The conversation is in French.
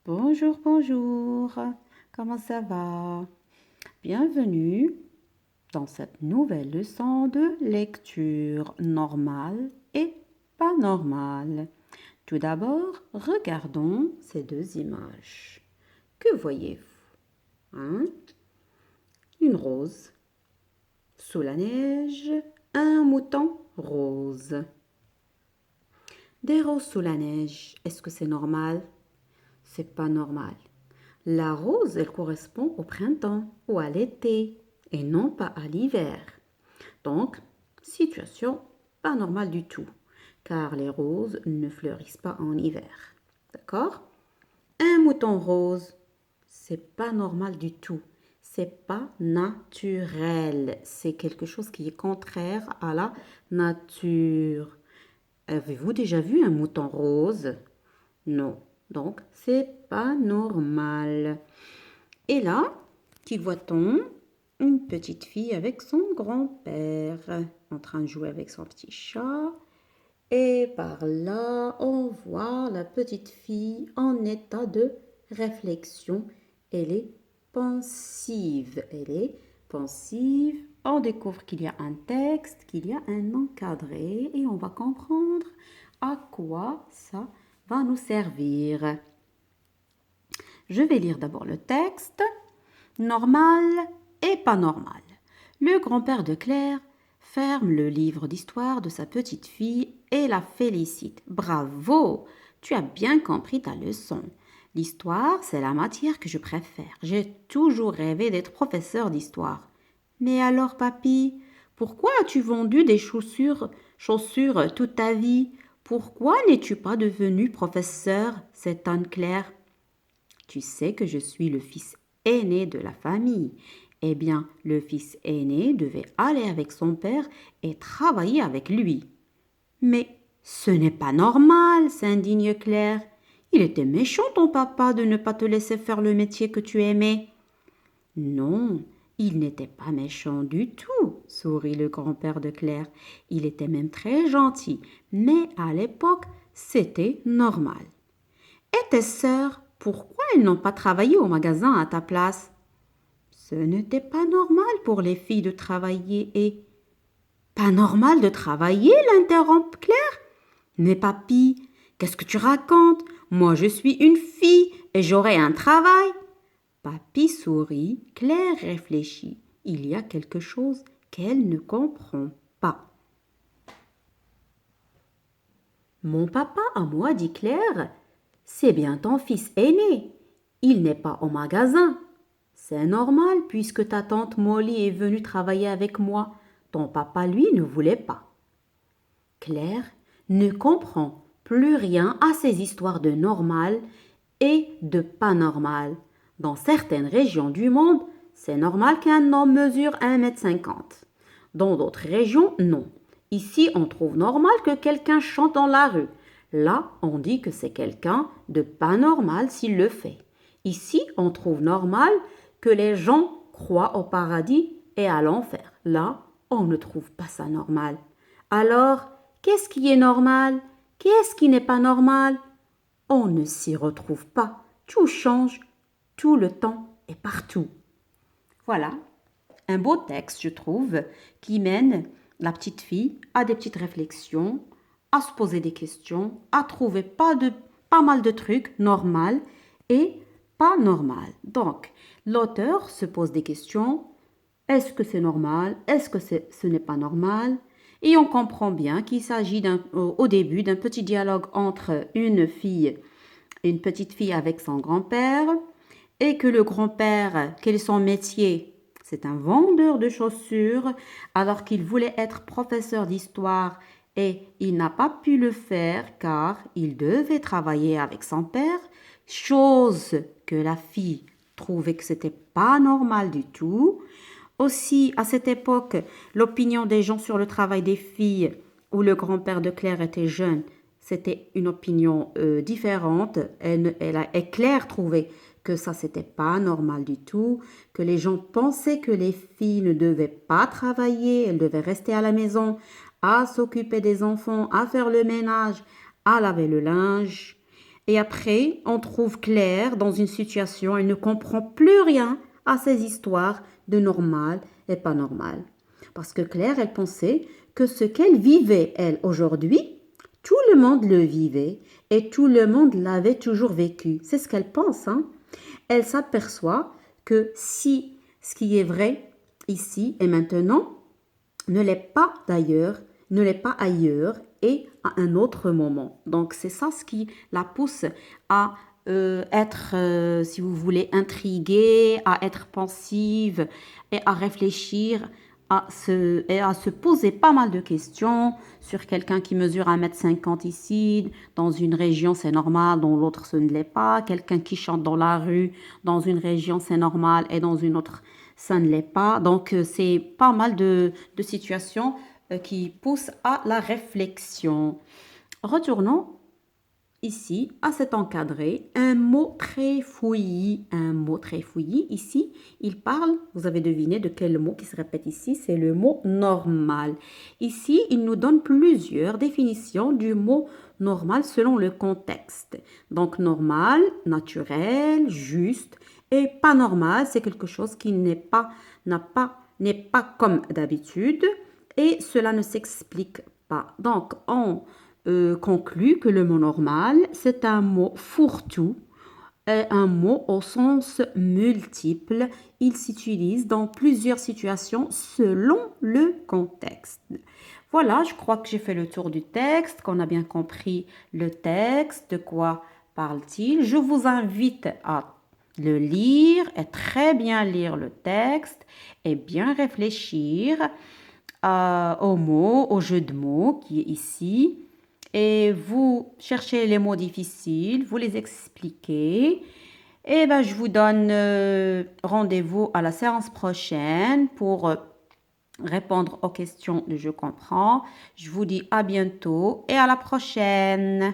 Bonjour, bonjour. Comment ça va? Bienvenue dans cette nouvelle leçon de lecture normale et pas normale. Tout d'abord, regardons ces deux images. Que voyez-vous? Hein? Une rose. Sous la neige, un mouton rose. Des roses sous la neige, est-ce que c'est normal? C'est pas normal. La rose, elle correspond au printemps ou à l'été et non pas à l'hiver. Donc, situation pas normale du tout, car les roses ne fleurissent pas en hiver. D'accord? Un mouton rose, c'est pas normal du tout. C'est pas naturel. C'est quelque chose qui est contraire à la nature. Avez-vous déjà vu un mouton rose? Non. Donc, c'est pas normal. Et là, qui voit-on? Une petite fille avec son grand-père en train de jouer avec son petit chat. Et par là, on voit la petite fille en état de réflexion. Elle est pensive. Elle est pensive. On découvre qu'il y a un texte, qu'il y a un encadré et on va comprendre à quoi ça va nous servir. Je vais lire d'abord le texte. Normal et pas normal. Le grand-père de Claire ferme le livre d'histoire de sa petite fille et la félicite. Bravo, tu as bien compris ta leçon. L'histoire, c'est la matière que je préfère. J'ai toujours rêvé d'être professeur d'histoire. Mais alors, papy, pourquoi as-tu vendu des chaussures toute ta vie? Pourquoi n'es-tu pas devenu professeur? S'étonne Claire. Tu sais que je suis le fils aîné de la famille. Eh bien, le fils aîné devait aller avec son père et travailler avec lui. Mais ce n'est pas normal, s'indigne Claire. Il était méchant ton papa de ne pas te laisser faire le métier que tu aimais. Non, il n'était pas méchant du tout, sourit le grand-père de Claire. Il était même très gentil, mais à l'époque, c'était normal. Et tes sœurs, pourquoi elles n'ont pas travaillé au magasin à ta place? Ce n'était pas normal pour les filles de travailler et... Pas normal de travailler, l'interrompt Claire. Mais papy, qu'est-ce que tu racontes? Moi je suis une fille et j'aurai un travail. Papy sourit, Claire réfléchit. Il y a quelque chose qu'elle ne comprend pas. Mon papa à moi, dit Claire, c'est bien ton fils aîné. Il n'est pas au magasin. C'est normal puisque ta tante Molly est venue travailler avec moi. Ton papa, lui, ne voulait pas. Claire ne comprend plus rien à ces histoires de normal et de pas normal. Dans certaines régions du monde, c'est normal qu'un homme mesure 1,50 m. Dans d'autres régions, non. Ici, on trouve normal que quelqu'un chante dans la rue. Là, on dit que c'est quelqu'un de pas normal s'il le fait. Ici, on trouve normal que les gens croient au paradis et à l'enfer. Là, on ne trouve pas ça normal. Alors, qu'est-ce qui est normal? Qu'est-ce qui n'est pas normal? On ne s'y retrouve pas. Tout change tout le temps et partout. Voilà, un beau texte, je trouve, qui mène la petite fille à des petites réflexions, à se poser des questions, à trouver pas mal de trucs normal et pas normal. Donc, l'auteur se pose des questions. Est-ce que c'est normal? Est-ce que ce n'est pas normal? Et on comprend bien qu'il s'agit au début d'un petit dialogue entre une petite fille avec son grand-père, et que le grand-père, quel est son métier? C'est un vendeur de chaussures, alors qu'il voulait être professeur d'histoire et il n'a pas pu le faire car il devait travailler avec son père, chose que la fille trouvait que c'était pas normal du tout. Aussi, à cette époque, l'opinion des gens sur le travail des filles, où le grand-père de Claire était jeune, c'était une opinion différente. Et Claire trouvait que ça, c'était pas normal du tout, que les gens pensaient que les filles ne devaient pas travailler, elles devaient rester à la maison, à s'occuper des enfants, à faire le ménage, à laver le linge. Et après, on trouve Claire dans une situation, elle ne comprend plus rien à ces histoires de normal et pas normal. Parce que Claire, elle pensait que ce qu'elle vivait, elle, aujourd'hui, tout le monde le vivait et tout le monde l'avait toujours vécu. C'est ce qu'elle pense, hein. Elle s'aperçoit que si ce qui est vrai ici et maintenant ne l'est pas d'ailleurs, ne l'est pas ailleurs et à un autre moment. Donc c'est ça ce qui la pousse à être, si vous voulez, intriguée, à être pensive et à réfléchir et à se poser pas mal de questions sur quelqu'un qui mesure 1,50 m ici, dans une région c'est normal, dans l'autre ce ne l'est pas, quelqu'un qui chante dans la rue, dans une région c'est normal et dans une autre ça ne l'est pas. Donc c'est pas mal de situations qui poussent à la réflexion. Retournons ici à cet encadré, un mot très fouillis. Ici, il parle, vous avez deviné de quel mot qui se répète ici, c'est le mot normal. Ici, il nous donne plusieurs définitions du mot normal selon le contexte. Donc normal, naturel, juste et pas normal, c'est quelque chose qui n'est pas comme d'habitude et cela ne s'explique pas. Donc on conclut que le mot normal, c'est un mot fourre-tout, un mot au sens multiple. Il s'utilise dans plusieurs situations selon le contexte. Voilà, je crois que j'ai fait le tour du texte, qu'on a bien compris le texte, de quoi parle-t-il. Je vous invite à le lire et très bien lire le texte et bien réfléchir aux mots, au jeu de mots qui est ici. Et vous cherchez les mots difficiles, vous les expliquez. Et ben, je vous donne rendez-vous à la séance prochaine pour répondre aux questions de Je comprends. Je vous dis à bientôt et à la prochaine.